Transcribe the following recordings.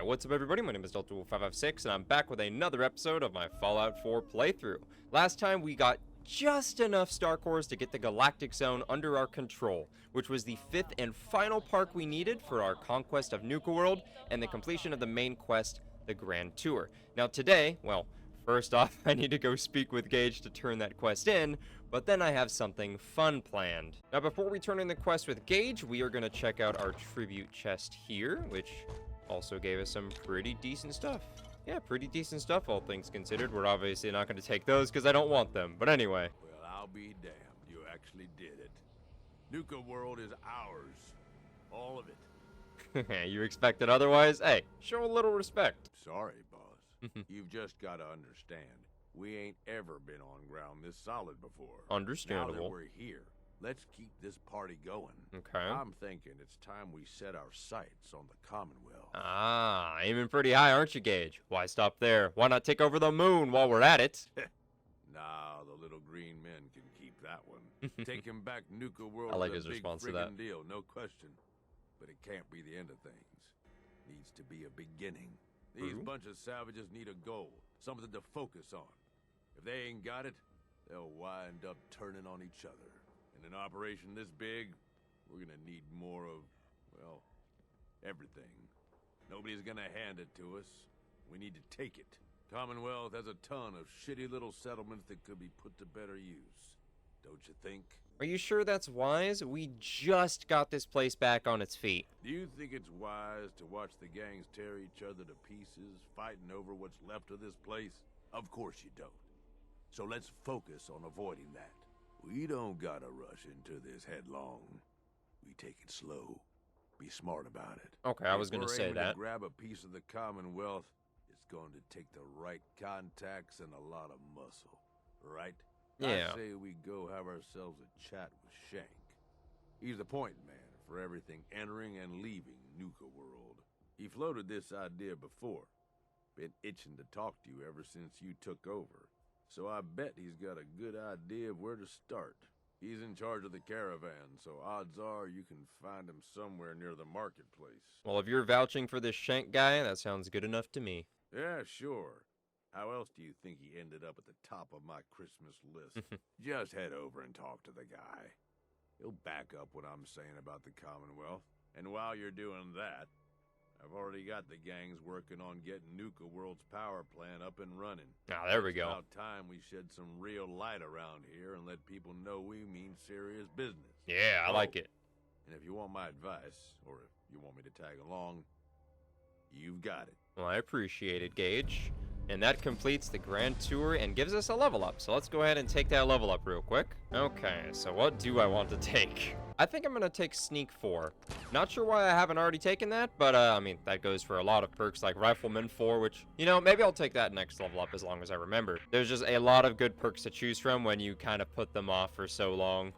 What's up everybody, my name is Delta556 and I'm back with another episode of my Fallout 4 playthrough. Last time we got just enough star cores to get the galactic zone under our control, which was the 5th and final park we needed for our conquest of Nuka World and the completion of the main quest, the Grand Tour. Now today, well, first off, I need to go speak with Gage to turn that quest in, but then I have something fun planned. Now before we turn in the quest with Gage, we are going to check out our tribute chest here, which also gave us some pretty decent stuff. Yeah, pretty decent stuff, all things considered. We're obviously not going to take those because I don't want them, but anyway. Well, I'll be damned. You actually did it. Nuka World is ours. All of it. You expected otherwise? Hey, show a little respect. Sorry, boss. You've just got to understand. We ain't ever been on ground this solid before. Understandable. Now that we're here, let's keep this party going. Okay. I'm thinking it's time we set our sights on the Commonwealth. Ah, aiming pretty high, aren't you, Gage? Why stop there? Why not take over the moon while we're at it? Nah, the little green men can keep that one. Taking back Nuka World I like is his a big response to that. friggin' deal, no question. But it can't be the end of things. Needs to be a beginning. These bunch of savages need a goal, something to focus on. If they ain't got it, they'll wind up turning on each other. In an operation this big, we're gonna need more of, well, everything. Nobody's gonna hand it to us. We need to take it. Commonwealth has a ton of shitty little settlements that could be put to better use. Don't you think? Are you sure that's wise? We just got this place back on its feet. Do you think it's wise to watch the gangs tear each other to pieces, fighting over what's left of this place? Of course you don't. So let's focus on avoiding that. We don't gotta rush into this headlong. We take it slow. Be smart about it. Okay, I was gonna If we're say aiming that. to grab a piece of the Commonwealth, it's going to take the right contacts and a lot of muscle, right? Yeah. I say we go have ourselves a chat with Shank. He's the point man for everything entering and leaving Nuka World. He floated this idea before. Been itching to talk to you ever since you took over. So I bet he's got a good idea of where to start. He's in charge of the caravan, so odds are you can find him somewhere near the marketplace. Well, if you're vouching for this Shank guy, that sounds good enough to me. Yeah, sure. How else do you think he ended up at the top of my Christmas list? Just head over and talk to the guy. He'll back up what I'm saying about the Commonwealth. And while you're doing that, I've already got the gangs working on getting Nuka World's power plant up and running. Ah, there we It's go. about time we shed some real light around here and let people know we mean serious business. Yeah, I like it. And if you want my advice, or if you want me to tag along, you've got it. Well, I appreciate it, Gage. And that completes the Grand Tour and gives us a level up. So let's go ahead and take that level up real quick. Okay, so what do I want to take? I think I'm going to take Sneak 4. Not sure why I haven't already taken that, but I mean, that goes for a lot of perks like Rifleman 4, which, you know, maybe I'll take that next level up as long as I remember. There's just a lot of good perks to choose from when you kind of put them off for so long.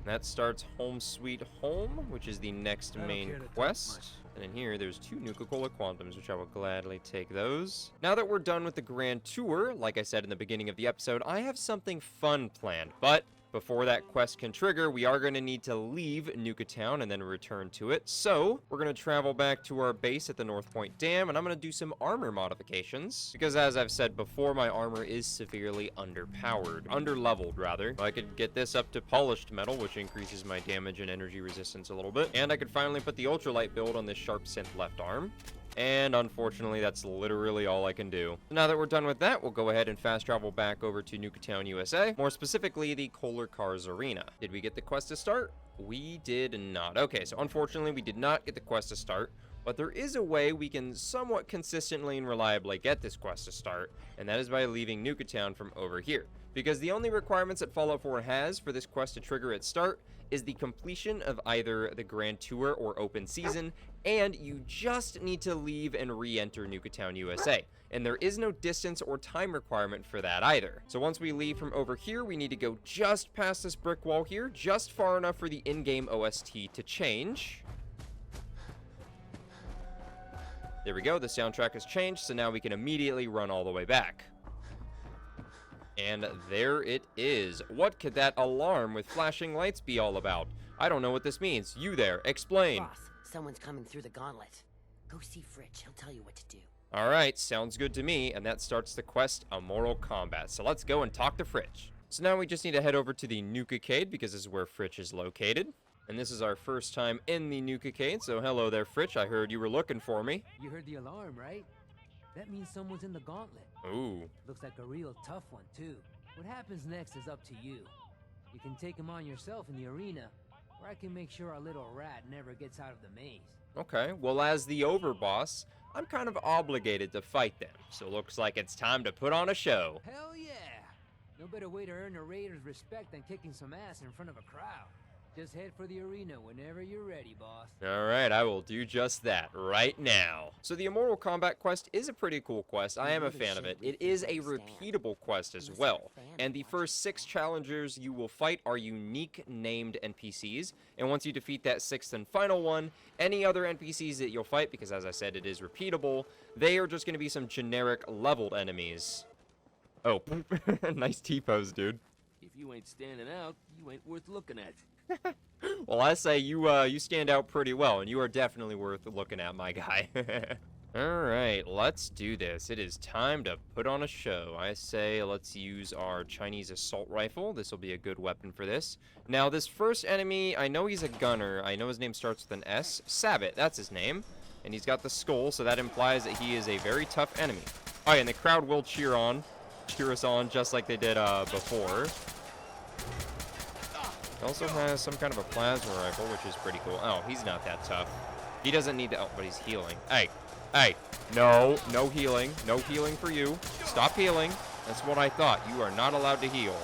That starts Home Sweet Home, which is the next main quest. And in here, there's 2 Nuka-Cola Quantums, which I will gladly take those. Now that we're done with the Grand Tour, like I said in the beginning of the episode, I have something fun planned. But before that quest can trigger, we are going to need to leave Nuka Town and then return to it. So we're going to travel back to our base at the North Point Dam, and I'm going to do some armor modifications. Because as I've said before, my armor is severely underleveled rather. I could get this up to polished metal, which increases my damage and energy resistance a little bit. And I could finally put the ultralight build on this sharp synth left arm. And unfortunately, that's literally all I can do. Now that we're done with that, we'll go ahead and fast travel back over to Nuka Town, USA. More specifically, the Kohler Cars Arena. Did we get the quest to start? We did not. Okay, so unfortunately, we did not get the quest to start. But there is a way we can somewhat consistently and reliably get this quest to start. And that is by leaving Nuka Town from over here. Because the only requirements that Fallout 4 has for this quest to trigger its start is the completion of either the Grand Tour or Open Season, and you just need to leave and re-enter Nuka Town, USA. And there is no distance or time requirement for that either. So once we leave from over here, we need to go just past this brick wall here, just far enough for the in-game OST to change. There we go, the soundtrack has changed, so now we can immediately run all the way back. And there it is. What could that alarm with flashing lights be all about? I don't know what this means. You there, explain. Boss, someone's coming through the gauntlet. Go see Fritch. He'll tell you what to do. Alright, sounds good to me, and that starts the quest, Amoral Combat. So let's go and talk to Fritch. So now we just need to head over to the Nuka Cade, because this is where Fritch is located. And this is our first time in the Nuka Cade, so hello there, Fritch. I heard you were looking for me. You heard the alarm, right? That means someone's in the gauntlet. Ooh. Looks like a real tough one, too. What happens next is up to you. You can take him on yourself in the arena, or I can make sure our little rat never gets out of the maze. Okay, well, as the overboss, I'm kind of obligated to fight them. So looks like it's time to put on a show. Hell yeah! No better way to earn a raider's respect than kicking some ass in front of a crowd. Just head for the arena whenever you're ready, boss. Alright, I will do just that right now. So the Amoral Combat quest is a pretty cool quest. I am a fan of it. It is a repeatable quest as well. And the first 6 challengers you will fight are unique named NPCs. And once you defeat that 6th and final one, any other NPCs that you'll fight, because as I said, it is repeatable, they are just going to be some generic leveled enemies. Oh, nice T-pose, dude. If you ain't standing out, you ain't worth looking at. Well, I say you stand out pretty well, and you are definitely worth looking at, my guy. Alright, let's do this. It is time to put on a show. I say let's use our Chinese assault rifle. This will be a good weapon for this. Now, this first enemy, I know he's a gunner. I know his name starts with an S. Sabbat, that's his name. And he's got the skull, so that implies that he is a very tough enemy. Oh, yeah, and the crowd will cheer us on, just like they did before. He also has some kind of a plasma rifle, which is pretty cool. Oh, he's not that tough. He doesn't need to... Oh, but he's healing. Hey, no healing. No healing for you. Stop healing. That's what I thought. You are not allowed to heal.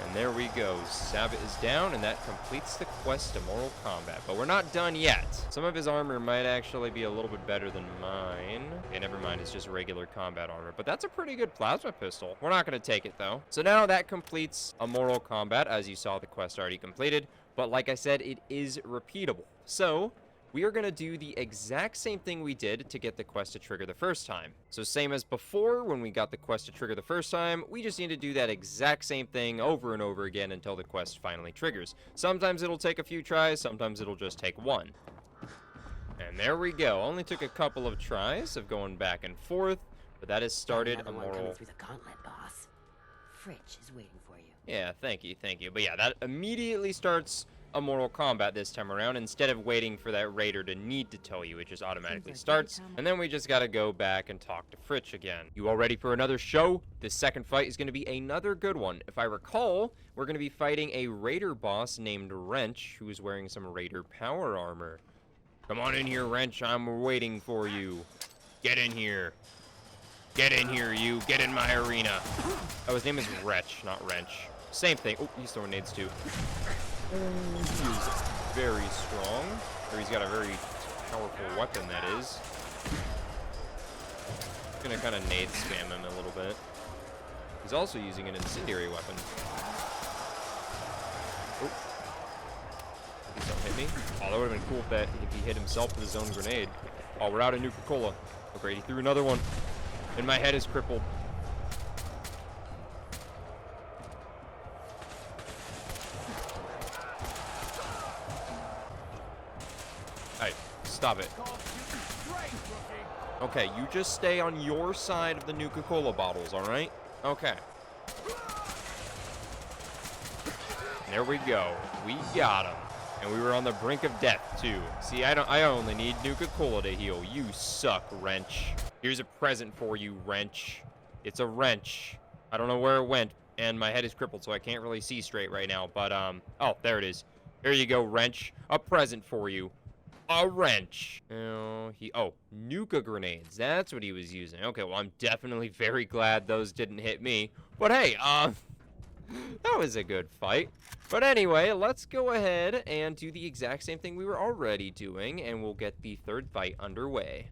And there we go. Sabbat is down, and that completes the quest of Amoral Combat. But we're not done yet. Some of his armor might actually be a little bit better than mine. Okay, never mind. It's just regular combat armor. But that's a pretty good plasma pistol. We're not going to take it, though. So now that completes Amoral Combat. As you saw, the quest already completed. But like I said, it is repeatable. So we are going to do the exact same thing we did to get the quest to trigger the first time. So same as before, when we got the quest to trigger the first time, we just need to do that exact same thing over and over again until the quest finally triggers. Sometimes it'll take a few tries, sometimes it'll just take one. And there we go. Only took a couple of tries of going back and forth, but that has started Another one Amoral. coming through the gauntlet, boss. Fritch is waiting for you. Yeah, thank you. But yeah, that immediately starts Amoral Combat this time around. Instead of waiting for that raider to need to tell you, it just automatically starts. And then we just gotta go back and talk to Fritch again. You all ready for another show? This second fight is gonna be another good one. If I recall, we're gonna be fighting a raider boss named Wrench, who is wearing some raider power armor. Come on in here, Wrench. I'm waiting for you. Get in here. Get in here, you. Get in my arena. Oh, his name is Wretch, not Wrench. Same thing. Oh, he's throwing nades too. He's very strong. Or he's got a very powerful weapon, that is. Gonna kind of nade spam him a little bit. He's also using an incendiary weapon. Oh. Please don't hit me. Oh, that would have been cool if he hit himself with his own grenade. Oh, we're out of Nuka-Cola. Oh, great. He threw another one. And my head is crippled. Hey, stop it. Okay, you just stay on your side of the Nuka-Cola bottles, alright? Okay. There we go. We got him. And we were on the brink of death, too. See, I only need Nuka-Cola to heal. You suck, Wrench. Here's a present for you, Wrench. It's a wrench. I don't know where it went, and my head is crippled, so I can't really see straight right now. But, oh, there it is. There you go, Wrench. A present for you. A wrench. Oh, Nuka grenades. That's what he was using. Okay, well, I'm definitely very glad those didn't hit me. But hey, that was a good fight. But anyway, let's go ahead and do the exact same thing we were already doing, and we'll get the third fight underway.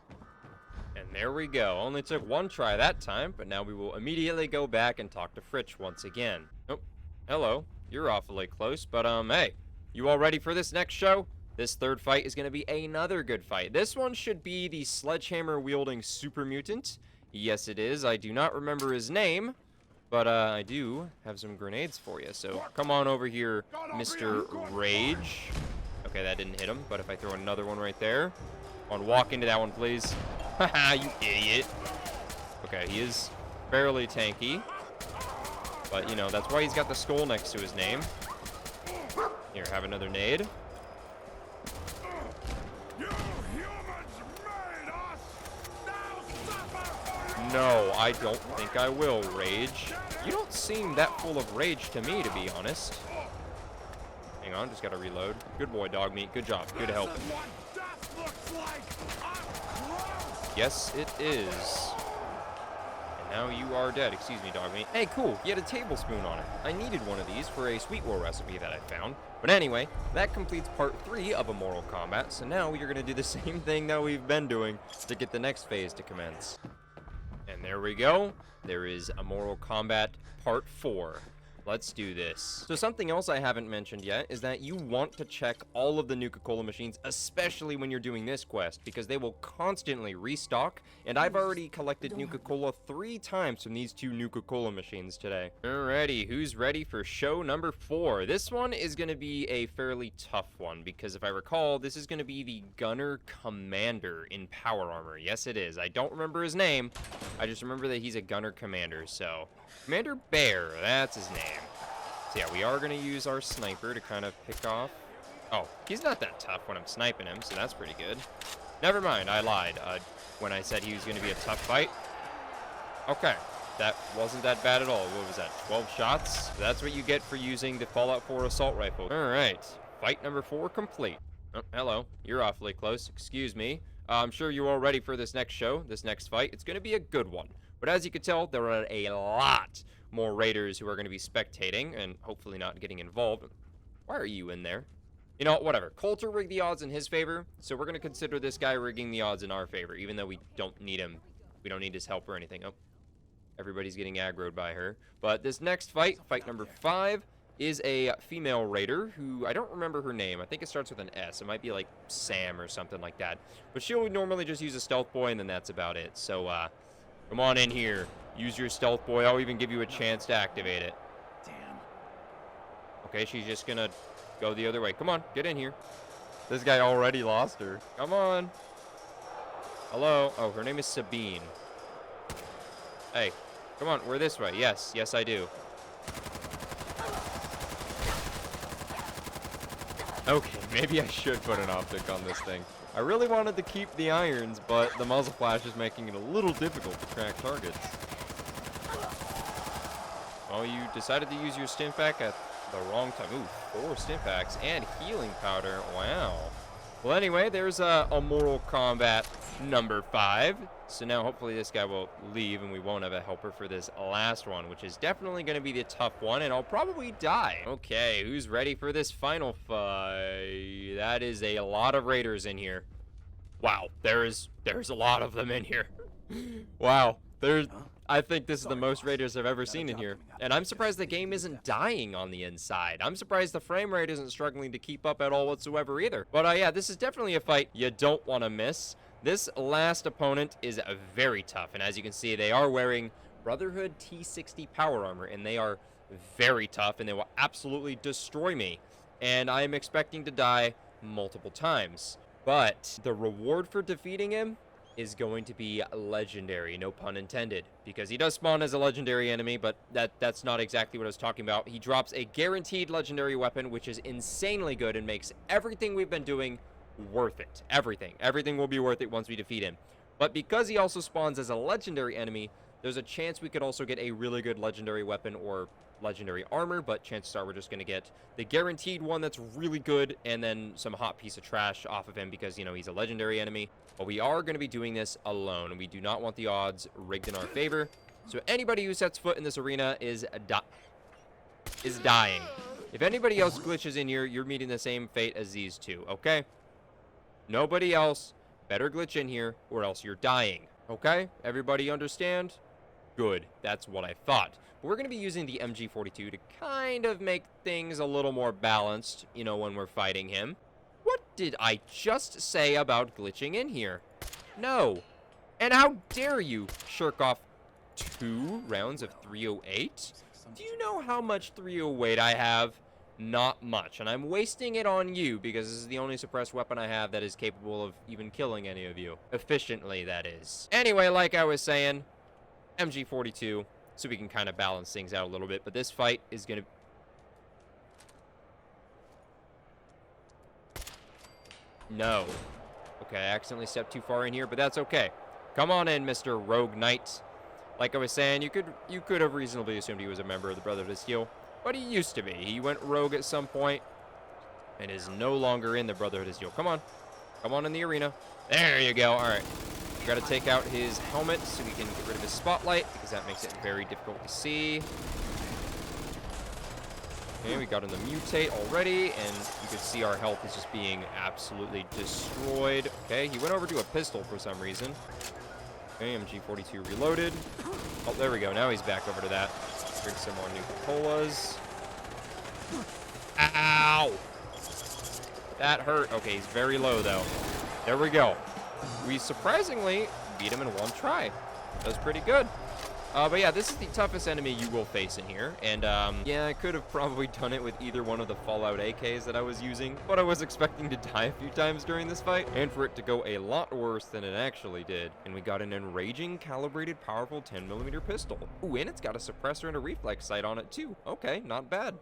And there we go. Only took one try that time, but now we will immediately go back and talk to Fritch once again. Oh, hello. You're awfully close, but hey, you all ready for this next show? This third fight is going to be another good fight. This one should be the sledgehammer-wielding super mutant. Yes, it is. I do not remember his name, but I do have some grenades for you. So come on over here, Mr. Rage. Okay, that didn't hit him, but if I throw another one right there. On, walk into that one, please. Haha, you idiot. Okay, he is fairly tanky. But, you know, that's why he's got the skull next to his name. Here, have another nade. No, I don't think I will, Rage. You don't seem that full of rage to me, to be honest. Hang on, just gotta reload. Good boy, dog meat. Good job. Good help. Yes, it is. And now you are dead. Excuse me, dog meat. Hey, cool. You had a tablespoon on it. I needed one of these for a Sweet War recipe that I found. But anyway, that completes part 3 of Amoral Combat. So now you're gonna do the same thing that we've been doing to get the next phase to commence. And there we go. There is Amoral Combat Part 4. Let's do this. So something else I haven't mentioned yet is that you want to check all of the Nuka-Cola machines, especially when you're doing this quest, because they will constantly restock, and I've already collected Nuka-Cola 3 times from these 2 Nuka-Cola machines today. Alrighty, who's ready for show number 4? This one is going to be a fairly tough one, because if I recall, this is going to be the Gunner Commander in Power Armor. Yes, it is. I don't remember his name. I just remember that he's a Gunner Commander, so... Commander Bear, that's his name. So yeah, we are going to use our sniper to kind of pick off. Oh, he's not that tough when I'm sniping him, so that's pretty good. Never mind, I lied when I said he was going to be a tough fight. Okay, that wasn't that bad at all. What was that, 12 shots? That's what you get for using the Fallout 4 assault rifle. All right, fight number 4 complete. Oh, hello, you're awfully close. Excuse me. I'm sure you're all ready for this next show, this next fight. It's going to be a good one. But as you can tell, there are a lot more raiders who are going to be spectating and hopefully not getting involved. Why are you in there? You know, whatever. Coulter rigged the odds in his favor, so we're going to consider this guy rigging the odds in our favor, even though we don't need him. We don't need his help or anything. Oh, everybody's getting aggroed by her. But this next fight, fight number 5, is a female raider who, I don't remember her name. I think it starts with an S. It might be like Sam or something like that. But she'll normally just use a stealth boy, and then that's about it. So, come on in here. Use your stealth boy. I'll even give you a chance to activate it. Damn. Okay, she's just gonna go the other way. Come on, get in here. This guy already lost her. Come on. Hello. Oh, her name is Sabine. Hey, come on, we're this way. Yes, yes, I do. Okay, maybe I should put an optic on this thing. I really wanted to keep the irons, but the muzzle flash is making it a little difficult to track targets. Oh, you decided to use your stim pack at the wrong time. Ooh, 4 stim packs and healing powder. Wow. Well, anyway, there's Amoral Combat number 5. So now hopefully this guy will leave and we won't have a helper for this last one, which is definitely going to be the tough one, and I'll probably die. Okay, who's ready for this final fight? That is a lot of raiders in here. Wow, there's a lot of them in here. Wow, I think this is the most raiders I've ever seen in here. And I'm surprised the game isn't dying on the inside. I'm surprised the frame rate isn't struggling to keep up at all whatsoever either. But yeah, this is definitely a fight you don't want to miss. This last opponent is very tough, and as you can see, they are wearing Brotherhood T60 power armor, and they are very tough, and they will absolutely destroy me. And I am expecting to die multiple times. But the reward for defeating him is going to be legendary, no pun intended, because he does spawn as a legendary enemy, but that's not exactly what I was talking about. He drops a guaranteed legendary weapon, which is insanely good and makes everything we've been doing worth it. Everything will be worth it once we defeat him. But because he also spawns as a legendary enemy, there's a chance we could also get a really good legendary weapon or legendary armor, but chances are we're just going to get the guaranteed one that's really good and then some hot piece of trash off of him because, you know, he's a legendary enemy. But we are going to be doing this alone, and we do not want the odds rigged in our favor. So anybody who sets foot in this arena is dying. If anybody else glitches in here, you're meeting the same fate as these two, okay? Nobody else better glitch in here or else you're dying. Okay? Everybody understand? Good. That's what I thought. But we're going to be using the MG42 to kind of make things a little more balanced, you know, when we're fighting him. What did I just say about glitching in here? No. And how dare you shirk off 2 rounds of 308? Do you know how much 308 I have? not much. And I'm wasting it on you because this is the only suppressed weapon I have that is capable of even killing any of you. Efficiently, that is. Anyway, like I was saying, MG42, so we can kind of balance things out a little bit. But this fight is going to... No. Okay, I accidentally stepped too far in here, but that's okay. Come on in, Mr. Rogue Knight. Like I was saying, you could have reasonably assumed he was a member of the Brotherhood of Steel, but he used to be. He went rogue at some point and is no longer in the Brotherhood of Steel. Come on. Come on in the arena. There you go. All right. We got to take out his helmet so we can get rid of his spotlight because that makes it very difficult to see. Okay, we got him to mutate already, and you can see our health is just being absolutely destroyed. Okay, he went over to a pistol for some reason. Okay, MG42 reloaded. Oh, there we go. Now he's back over to that. Drink some more Nuka Colas. Ow! That hurt. Okay, he's very low, though. There we go. We surprisingly beat him in one try. That was pretty good. But yeah, this is the toughest enemy you will face in here. And yeah, I could have probably done it with either one of the Fallout AKs that I was using, but I was expecting to die a few times during this fight, and for it to go a lot worse than it actually did. And we got an enraging, calibrated, powerful 10mm pistol. Ooh, and it's got a suppressor and a reflex sight on it too. Okay, not bad.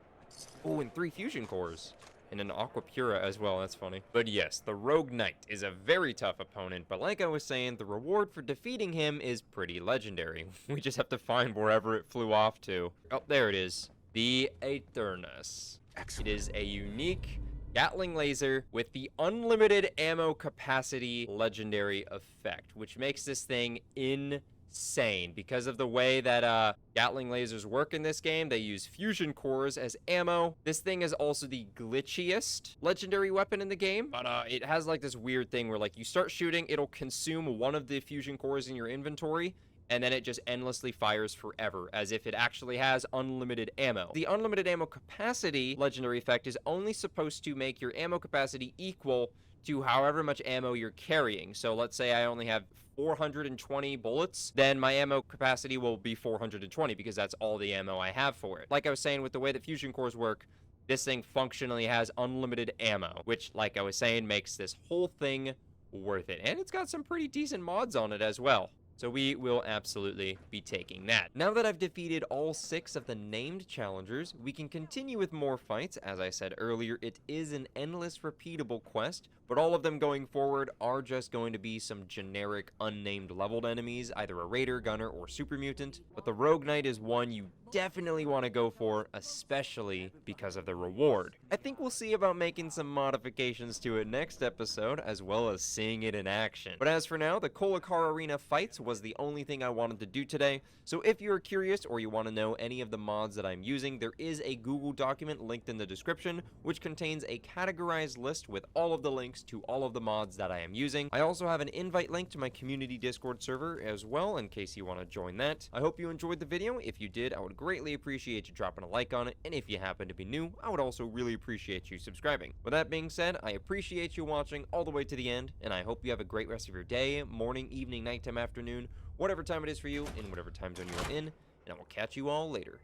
Ooh, and 3 fusion cores. And an Aquapura as well, that's funny. But yes, the Rogue Knight is a very tough opponent, but like I was saying, the reward for defeating him is pretty legendary. We just have to find wherever it flew off to. Oh, there it is. The Aeternus. Excellent. It is a unique Gatling laser with the unlimited ammo capacity legendary effect, which makes this thing insane because of the way that Gatling lasers work in this game. They use fusion cores as ammo. This thing is also the glitchiest legendary weapon in the game, but it has like this weird thing where like you start shooting, it'll consume one of the fusion cores in your inventory, and then it just endlessly fires forever, as if it actually has unlimited ammo. The unlimited ammo capacity legendary effect is only supposed to make your ammo capacity equal to however much ammo you're carrying. So let's say I only have 420 bullets, then my ammo capacity will be 420 because that's all the ammo I have for it. Like I was saying, with the way that fusion cores work, this thing functionally has unlimited ammo, which, like I was saying, makes this whole thing worth it. And it's got some pretty decent mods on it as well. So we will absolutely be taking that. Now that I've defeated all 6 of the named challengers, we can continue with more fights. As I said earlier, it is an endless repeatable quest, but all of them going forward are just going to be some generic unnamed leveled enemies, either a raider, gunner, or super mutant. But the Rogue Knight is one you definitely want to go for, especially because of the reward. I think we'll see about making some modifications to it next episode, as well as seeing it in action. But as for now, the Kolakar Arena fights was the only thing I wanted to do today, so if you're curious or you want to know any of the mods that I'm using, there is a Google document linked in the description, which contains a categorized list with all of the links to all of the mods that I am using. I also have an invite link to my community Discord server as well, in case you want to join that. I hope you enjoyed the video. If you did, I would greatly appreciate you dropping a like on it, and if you happen to be new, I would also really appreciate you subscribing. With that being said, I appreciate you watching all the way to the end, and I hope you have a great rest of your day, morning, evening, nighttime, afternoon, whatever time it is for you, in whatever time zone you are in, and I will catch you all later.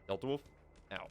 Delta Wolf, out.